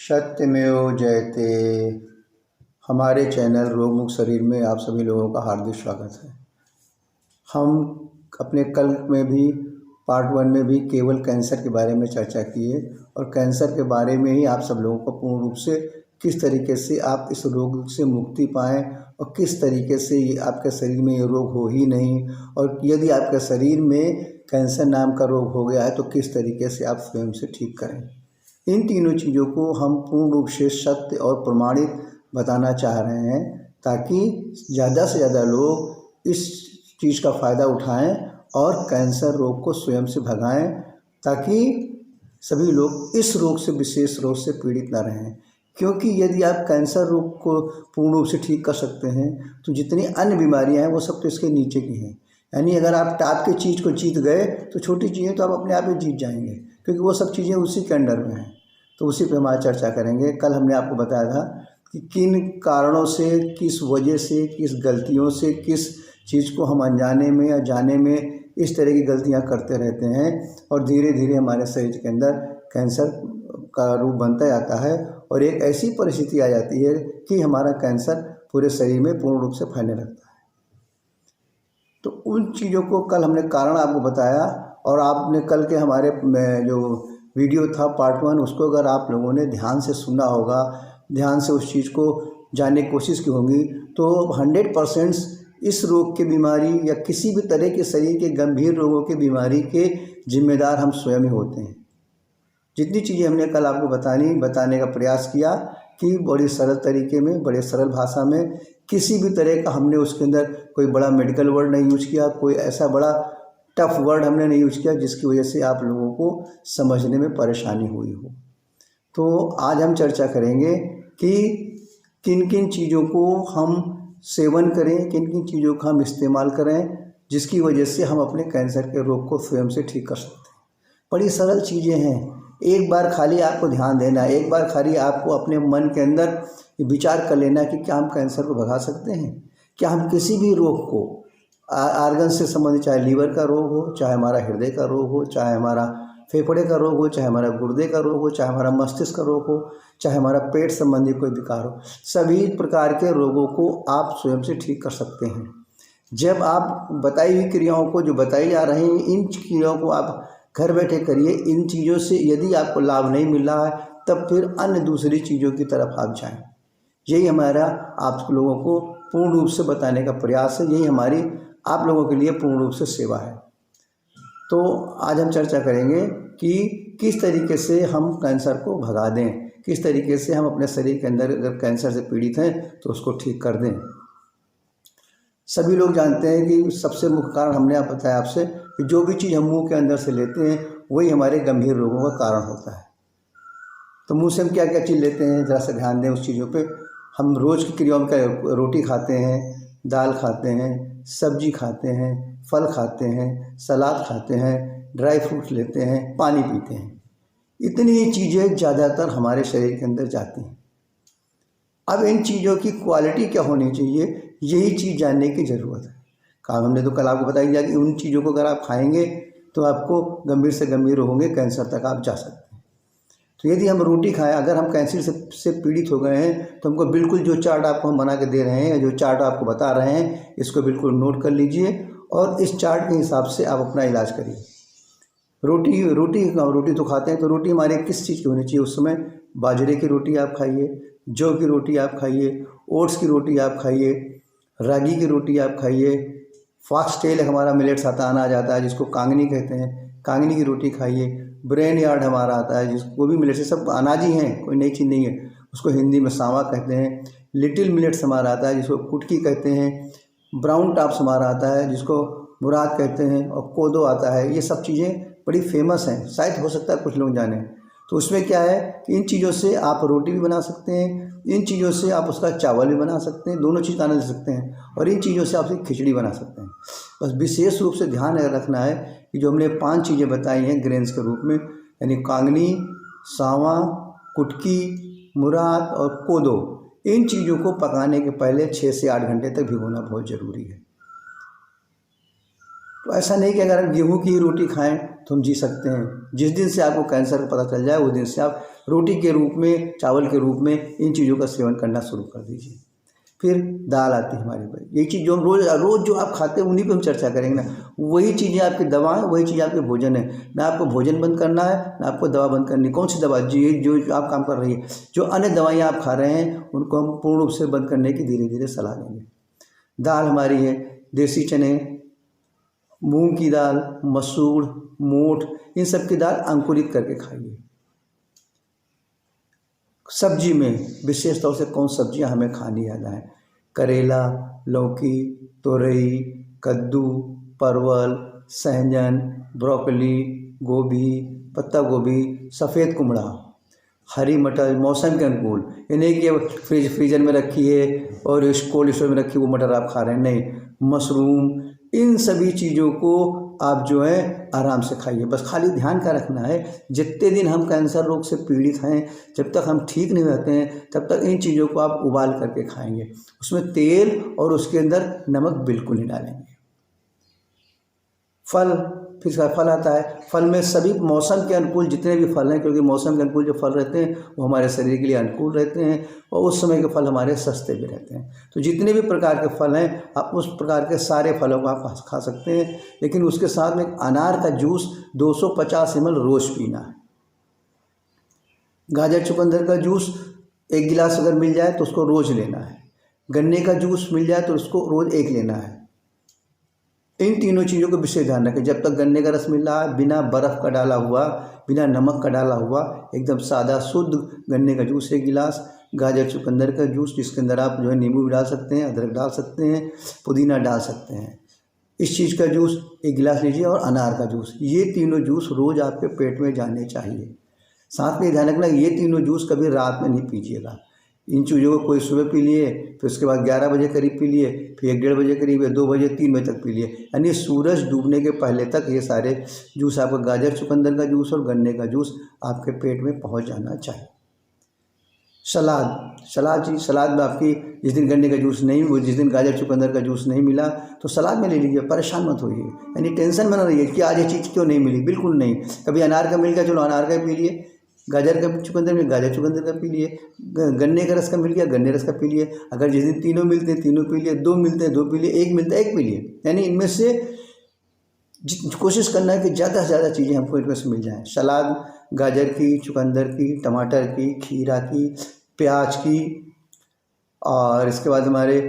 सत्यमेव जयते। हमारे चैनल रोगमुक्त शरीर में आप सभी लोगों का हार्दिक स्वागत है। हम अपने कल में भी पार्ट 1 में भी केवल कैंसर के बारे में चर्चा किए और कैंसर के बारे में ही आप सब लोगों को पूर्ण रूप से किस तरीके से आप इस रोग से मुक्ति पाएँ और किस तरीके से आपके शरीर में ये रोग हो ही नहीं, और यदि आपके शरीर में कैंसर नाम का रोग हो गया है तो किस तरीके से आप स्वयं से ठीक करें। इन तीनों चीज़ों को हम पूर्ण रूप से सत्य और प्रमाणित बताना चाह रहे हैं ताकि ज़्यादा से ज़्यादा लोग इस चीज़ का फ़ायदा उठाएं और कैंसर रोग को स्वयं से भगाएं, ताकि सभी लोग इस रोग से, विशेष रोग से पीड़ित न रहें। क्योंकि यदि आप कैंसर रोग को पूर्ण रूप से ठीक कर सकते हैं तो जितनी अन्य बीमारियां हैं वो सब तो इसके नीचे की हैं। यानी अगर आप टॉप की चीज़ को जीत गए तो छोटी चीज़ें तो आप अपने आप ही जीत जाएंगे, क्योंकि वो सब चीज़ें उसी के अंडर में हैं। तो उसी पे हम आज चर्चा करेंगे। कल हमने आपको बताया था कि किन कारणों से, किस वजह से, किस गलतियों से, किस चीज़ को हम अनजाने में या जाने में इस तरह की गलतियां करते रहते हैं और धीरे धीरे हमारे शरीर के अंदर कैंसर का रूप बनता जाता है और एक ऐसी परिस्थिति आ जाती है कि हमारा कैंसर पूरे शरीर में पूर्ण रूप से फैलने लगता है। तो उन चीज़ों को कल हमने कारण आपको बताया, और आपने कल के हमारे जो वीडियो था पार्ट 1, उसको अगर आप लोगों ने ध्यान से सुना होगा, ध्यान से उस चीज़ को जानने की कोशिश की होगी, तो 100% इस रोग की बीमारी या किसी भी तरह के शरीर के गंभीर रोगों की बीमारी के जिम्मेदार हम स्वयं ही होते हैं। जितनी चीज़ें हमने कल आपको बताने का प्रयास किया कि बड़ी सरल तरीके में, बड़े सरल भाषा में, किसी भी तरह का हमने उसके अंदर कोई बड़ा मेडिकल वर्ड नहीं यूज किया, कोई ऐसा बड़ा टफ वर्ड हमने नहीं यूज किया जिसकी वजह से आप लोगों को समझने में परेशानी हुई हो। तो आज हम चर्चा करेंगे कि किन किन चीज़ों को हम सेवन करें, किन किन चीज़ों का हम इस्तेमाल करें जिसकी वजह से हम अपने कैंसर के रोग को स्वयं से ठीक कर सकते हैं। बड़ी सरल चीज़ें हैं। एक बार खाली आपको ध्यान देना है, एक बार खाली आपको अपने मन के अंदर विचार कर लेना कि क्या हम कैंसर को भगा सकते हैं। क्या हम किसी भी रोग को, आर्गन से संबंधित, चाहे लीवर का रोग हो, चाहे हमारा हृदय का रोग हो, चाहे हमारा फेफड़े का रोग हो, चाहे हमारा गुर्दे का रोग हो, चाहे हमारा मस्तिष्क का रोग हो, चाहे हमारा पेट संबंधी कोई विकार हो, सभी प्रकार के रोगों को आप स्वयं से ठीक कर सकते हैं। जब आप बताई हुई क्रियाओं को, जो बताई जा रही हैं, इन क्रियाओं को आप घर बैठे करिए। इन चीज़ों से यदि आपको लाभ नहीं मिल रहा है तब फिर अन्य दूसरी चीज़ों की तरफ आप जाएं। यही हमारा आप लोगों को पूर्ण रूप से बताने का प्रयास है, यही हमारी आप लोगों के लिए पूर्ण रूप से सेवा है। तो आज हम चर्चा करेंगे कि किस तरीके से हम कैंसर को भगा दें, किस तरीके से हम अपने शरीर के अंदर अगर कैंसर से पीड़ित हैं तो उसको ठीक कर दें। सभी लोग जानते हैं कि सबसे मुख्य कारण हमने आप बताया आपसे कि जो भी चीज़ हम मुंह के अंदर से लेते हैं वही हमारे गंभीर रोगों का कारण होता है। तो मुंह से हम क्या क्या चीज़ लेते हैं, ज़रा सा ध्यान दें उस चीज़ों पे। हम रोज़ की क्रियाओं में क्या, रोटी खाते हैं, दाल खाते हैं, सब्जी खाते हैं, फल खाते हैं, सलाद खाते हैं, ड्राई फ्रूट्स लेते हैं, पानी पीते हैं। इतनी चीज़ें ज़्यादातर हमारे शरीर के अंदर जाती हैं। अब इन चीज़ों की क्वालिटी क्या होनी चाहिए, यही चीज़ जानने की ज़रूरत है। काम हमने तो कल आपको बताई दिया कि उन चीज़ों को अगर आप खाएंगे तो आपको गंभीर से गंभीर होंगे, कैंसर तक आप जा सकते हैं। तो यदि हम रोटी खाएं, अगर हम कैंसर से पीड़ित हो गए हैं तो हमको बिल्कुल जो चार्ट आपको हम बना के दे रहे हैं, जो चार्ट आपको बता रहे हैं, इसको बिल्कुल नोट कर लीजिए और इस चार्ट के हिसाब से आप अपना इलाज करिए। रोटी तो खाते हैं, तो रोटी हमारे किस चीज़ की होनी चाहिए उस समय? बाजरे की रोटी आप खाइए, जौ की रोटी आप खाइए, ओट्स की रोटी आप खाइए, रागी की रोटी आप खाइए, फॉक्सटेल हमारा मिलेट्स आता अनाज आता है जिसको कांगनी कहते हैं, कांगनी की रोटी खाइए। ब्रेन यार्ड हमारा आता है जिसको भी मिलेट्स, सब अनाज ही हैं, कोई नई चीज़ नहीं है, उसको हिंदी में सांवा कहते हैं। लिटिल मिलेट्स हमारा आता है जिसको कुटकी कहते हैं। ब्राउन टॉप्स हमारा आता है जिसको मुराद कहते हैं, और कोदो आता है। ये सब चीज़ें बड़ी फेमस हैं, शायद हो सकता है कुछ लोग जाने। तो उसमें क्या है कि इन चीज़ों से आप रोटी भी बना सकते हैं, इन चीज़ों से आप उसका चावल भी बना सकते हैं, दोनों चीज़ आनंद ले सकते हैं, और इन चीज़ों से आप खिचड़ी बना सकते हैं। बस विशेष रूप से ध्यान रखना है कि जो हमने 5 चीज़ें बताई हैं ग्रेन्स के रूप में, यानी कांगनी, सांवा, कुटकी, मुराद और कोदो, इन चीज़ों को पकाने के पहले 6 से 8 घंटे तक भिगोना बहुत ज़रूरी है। तो ऐसा नहीं कि अगर हम गेहूँ की ही रोटी खाएं तो हम जी सकते हैं। जिस दिन से आपको कैंसर का पता चल जाए उस दिन से आप रोटी के रूप में, चावल के रूप में इन चीज़ों का सेवन करना शुरू कर दीजिए। फिर दाल आती है हमारे पास, ये चीज़ जो हम रोज़ जो आप खाते हैं उन्हीं पे हम चर्चा करेंगे ना। वही चीज़ें आपकी दवा है, वही चीज़ आपके भोजन है। ना आपको भोजन बंद करना है, ना आपको दवा बंद करनी। कौन सी दवा जी जो आप काम कर रही है, जो अन्य दवाइयाँ आप खा रहे हैं उनको हम पूर्ण रूप से बंद करने की धीरे धीरे सलाह देंगे। दाल हमारी है देसी चने, मूंग की दाल, मसूर, मोठ, इन सब की दाल अंकुरित करके खाइए। सब्जी में विशेष तौर से कौन सब्जियां हमें खानी ज़्यादा है, करेला, लौकी, तोरई, कद्दू, परवल, सहजन, ब्रोकली, गोभी, पत्ता गोभी, सफ़ेद कुमड़ा, हरी मटर, मौसम के अनुकूल। ये नहीं कि फ्रीजर में रखी है और कोल्ड स्टोर में रखी वो मटर आप खा रहे हैं, नहीं। मशरूम, इन सभी चीज़ों को आप जो है आराम से खाइए। बस खाली ध्यान का रखना है, जितने दिन हम कैंसर रोग से पीड़ित हैं, जब तक हम ठीक नहीं रहते हैं तब तक इन चीज़ों को आप उबाल करके खाएंगे। उसमें तेल और उसके अंदर नमक बिल्कुल नहीं डालेंगे। फल, फिर इसका फल आता है। फल में सभी मौसम के अनुकूल जितने भी फल हैं, क्योंकि मौसम के अनुकूल जो फल रहते हैं वो हमारे शरीर के लिए अनुकूल रहते हैं और उस समय के फल हमारे सस्ते भी रहते हैं। तो जितने भी प्रकार के फल हैं आप उस प्रकार के सारे फलों को आप खा सकते हैं, लेकिन उसके साथ में एक अनार का जूस 250 ml रोज़ पीना है। गाजर चुकंदर का जूस 1 गिलास अगर मिल जाए तो उसको रोज़ लेना है। गन्ने का जूस मिल जाए तो उसको रोज़ 1 लेना है। इन तीनों चीज़ों को विशेष ध्यान रखें। जब तक गन्ने का रस मिल रहा है, बिना बर्फ़ का डाला हुआ, बिना नमक का डाला हुआ, एकदम सादा शुद्ध गन्ने का जूस 1 गिलास, गाजर चुकंदर का जूस जिसके अंदर आप जो है नींबू भी डाल सकते हैं, अदरक डाल सकते हैं, पुदीना डाल सकते हैं, इस चीज़ का जूस 1 गिलास लीजिए, और अनार का जूस। ये तीनों जूस रोज़ आपके पेट में जाने चाहिए। साथ में ध्यान रखना ये तीनों जूस कभी रात में नहीं पीजिएगा। इन चीज़ों को कोई सुबह पी लिए, फिर उसके बाद 11 बजे करीब पी लिए, फिर 1 डेढ़ बजे करीब, 2 बजे, 3 बजे तक पी लिए। यानी सूरज डूबने के पहले तक ये सारे जूस, आपका गाजर चुकंदर का जूस और गन्ने का जूस आपके पेट में पहुंच जाना चाहिए। सलाद में आपकी जिस दिन गन्ने का जूस नहीं, वो जिस दिन गाजर चुकंदर का जूस नहीं मिला तो सलाद में ले लीजिए, परेशान मत होइए। यानी टेंशन में ना रहिए कि आज ये चीज़ क्यों नहीं मिली, बिल्कुल नहीं। कभी अनार का मिल गया, चलो अनार का पी लिए, गाजर का चुकंदर में गाजर चुकंदर का पी लिए, गन्ने का रस का मिल गया गन्ने रस का पी लिए। अगर जिस दिन तीनों मिलते हैं तीनों पी लिए, 2 मिलते हैं 2 पी लिए, 1 मिलता है 1 पी लिए। यानी इनमें से कोशिश करना है कि ज़्यादा से ज़्यादा चीज़ें हमको इनमें से मिल जाएँ। सलाद गाजर की, चुकंदर की, टमाटर की, खीरा की, प्याज की, और इसके बाद हमारे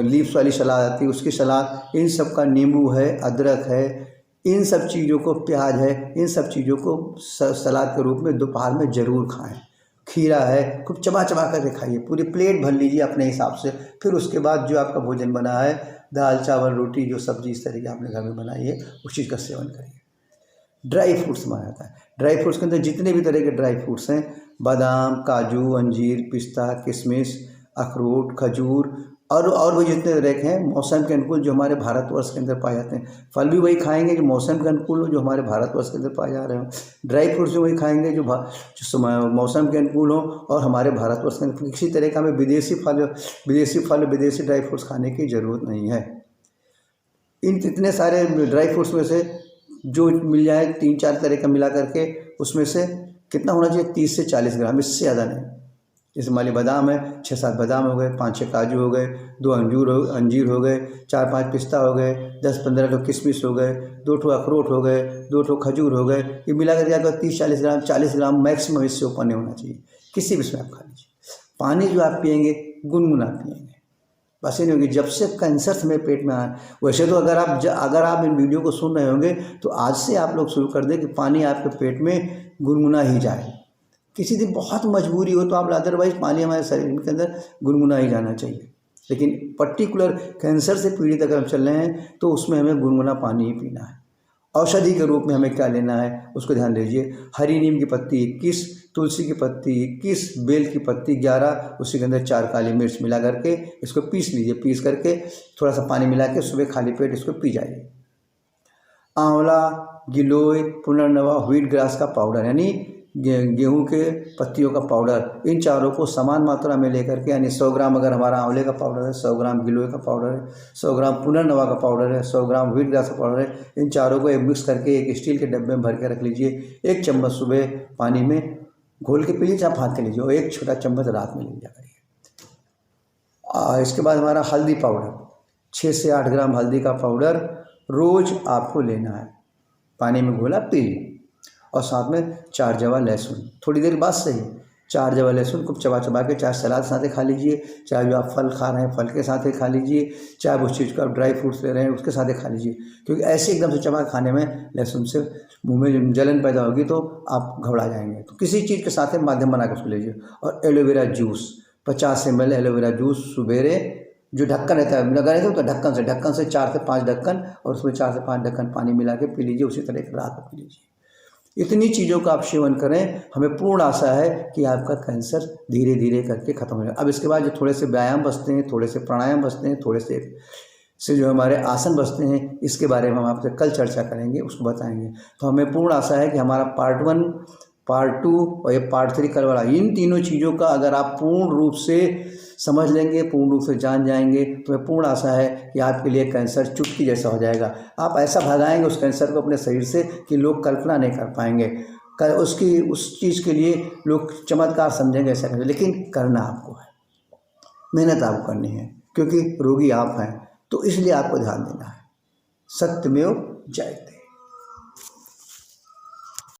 लीव्स वाली सलाद आती है उसकी सलाद, इन सब का, नींबू है, अदरक है, इन सब चीज़ों को, प्याज है, इन सब चीज़ों को सलाद के रूप में दोपहर में ज़रूर खाएं। खीरा है, खूब चबा चबा करके खाइए, पूरी प्लेट भर लीजिए अपने हिसाब से। फिर उसके बाद जो आपका भोजन बना है, दाल चावल रोटी जो सब्जी इस तरह की आपने घर में बनाई है, उस चीज़ का सेवन करिए। ड्राई फ्रूट्स माना जाता है। ड्राई फ्रूट्स के अंदर जितने भी तरह के ड्राई फ्रूट्स हैं, बादाम, काजू, अंजीर, पिस्ता, किशमिश, अखरोट, खजूर, और भी जितने तरह के हैं मौसम के अनुकूल जो हमारे भारतवर्ष के अंदर पाए जाते हैं। फल भी वही खाएंगे जो मौसम के अनुकूल हो, जो हमारे भारतवर्ष के अंदर पाए जा रहे हो। ड्राई फ्रूट्स भी वही खाएंगे जो मौसम के अनुकूल हो और हमारे भारतवर्ष के अनुकूल। किसी तरह का हमें विदेशी ड्राई फ्रूट्स खाने की ज़रूरत नहीं है। इन इतने सारे ड्राई फ्रूट्स में से जो मिल जाए 3-4 तरह का मिला करके, उसमें से कितना होना चाहिए, 30 से 40 ग्राम, इससे ज़्यादा नहीं। जैसे मान लीजिए बादाम है, 6-7 बादाम हो गए, 5-6 काजू हो गए, 2 अंजीर हो गए, 4-5 पिस्ता हो गए, 10-15 ठो किशमिश हो गए, 2 ठो अखरोट हो गए, 2 ठो खजूर हो गए। ये मिला कर जाकर 30-40 ग्राम, 40 ग्राम मैक्सिमम, इससे ऊपर नहीं होना चाहिए। किसी भी इसमें आप खा लीजिए। पानी जो आप पियेंगे गुनगुना पियेंगे, बस ये नहीं होगी जब से कैंसर हमें पेट में आए। वैसे तो अगर आप इन वीडियो को सुन रहे होंगे तो आज से आप लोग शुरू कर दें कि पानी आपके पेट में गुनगुना ही जाए। किसी दिन बहुत मजबूरी हो तो आप, अदरवाइज पानी हमारे शरीर के अंदर गुनगुना ही जाना चाहिए। लेकिन पर्टिकुलर कैंसर से पीड़ित अगर हम चल रहे हैं तो उसमें हमें गुनगुना पानी ही पीना है। औषधि के रूप में हमें क्या लेना है उसको ध्यान दीजिए। हरी नीम की पत्ती 21, तुलसी की पत्ती 21, बेल की पत्ती 11, उसी के अंदर 4 काली मिर्च मिला करके इसको पीस लीजिए। पीस करके थोड़ा सा पानी मिला के सुबह खाली पेट इसको पी जाइए। आंवला, गिलोय, पुनर्नवा, व्हीट ग्रास का पाउडर यानी गेहूं के पत्तियों का पाउडर, इन चारों को समान मात्रा में लेकर के, यानी 100 ग्राम अगर हमारा आंवले का पाउडर है, 100 ग्राम गिलोय का पाउडर है, 100 ग्राम पुनर्नवा का पाउडर है, 100 ग्राम व्हीट ग्रास का पाउडर है, इन चारों को मिक्स करके एक स्टील के डब्बे में भर के रख लीजिए। 1 चम्मच सुबह पानी में घोल के पी लीजिए, आप हाथ के लीजिए और 1 छोटा चम्मच रात में लिया करिए। इसके बाद हमारा हल्दी पाउडर, 6 से 8 ग्राम हल्दी का पाउडर रोज़ आपको लेना है, पानी में घोला पी लीजिए। और साथ में 4 जवा लहसुन, थोड़ी देर बाद सही, 4 जवा लहसुन को चबा चबा के चाहे सलाद के साथ खा लीजिए, चाहे जो आप फल खा रहे हैं फल के साथ खा लीजिए, चाहे उस चीज़ को आप ड्राई फ्रूट्स ले रहे हैं उसके साथ खा लीजिए। क्योंकि ऐसे एकदम से चबा खाने में लहसुन से मुंह में जलन पैदा होगी तो आप घबरा जाएंगे। तो किसी चीज़ के साथ माध्यम बना के उसको लीजिए। और aloe vera juice 50 ml aloe vera juice सुबेरे, जो ढक्कन रहता है लगा रहता है तो ढक्कन से 4 से 5 ढक्कन, और उसमें 4 से 5 ढक्कन पानी मिला के पी लीजिए। उसी तरह रात में पी लीजिए। इतनी चीज़ों का आप सेवन करें, हमें पूर्ण आशा है कि आपका कैंसर धीरे धीरे करके ख़त्म हो जाएगा। अब इसके बाद जो थोड़े से व्यायाम बचते हैं, थोड़े से प्राणायाम बचते हैं, थोड़े से जो हमारे आसन बचते हैं, इसके बारे में हम आपसे कल चर्चा करेंगे, उसको बताएंगे। तो हमें पूर्ण आशा है कि हमारा पार्ट 1, पार्ट 2 और ये पार्ट 3 कल वाला, इन तीनों चीज़ों का अगर आप पूर्ण रूप से समझ लेंगे, पूर्ण रूप से जान जाएंगे, तो मैं पूर्ण आशा है कि आपके लिए कैंसर चुटकी जैसा हो जाएगा। आप ऐसा भगाएंगे उस कैंसर को अपने शरीर से कि लोग कल्पना नहीं कर पाएंगे। उसकी उस चीज़ के लिए लोग चमत्कार समझेंगे, ऐसा करेंगे, लेकिन करना आपको है, मेहनत आपको करनी है, क्योंकि रोगी आप हैं। तो इसलिए आपको ध्यान देना है। सत्यमेव जयते।